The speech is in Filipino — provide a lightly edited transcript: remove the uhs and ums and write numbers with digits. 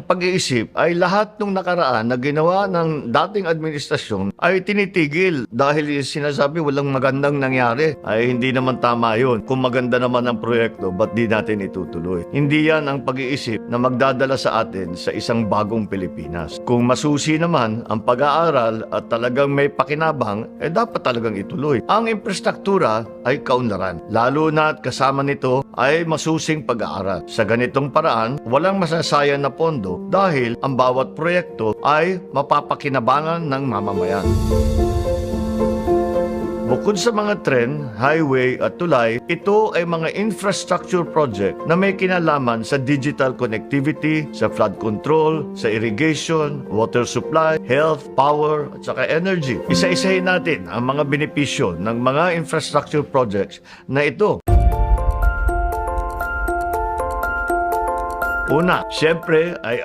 pag-iisip ay lahat ng nakaraan na ginawa ng dating administrasyon ay tinitigil dahil sinasabi walang magandang nangyari. Ay hindi naman tama yun. Kung maganda naman ang proyekto, ba't di natin itutuloy? Hindi yan ang pag-iisip na magdadala sa atin sa isang bagong Pilipinas. Kung masusi naman ang pag-aaral at talagang may pakinabang, dapat talagang ituloy. Ang infrastruktura ay kaunlaran. Lalo na at kasama nito ay masusing pag-aaral. Sa ganitong paraan, walang masasayang na pondo dahil ang bawat proyekto ay mapapakinabangan ng mamamayan. Bukod sa mga tren, highway at tulay, ito ay mga infrastructure project na may kinalaman sa digital connectivity, sa flood control, sa irrigation, water supply, health, power, at saka energy. Isa-isahin natin ang mga benepisyo ng mga infrastructure projects na ito. Una, siyempre ay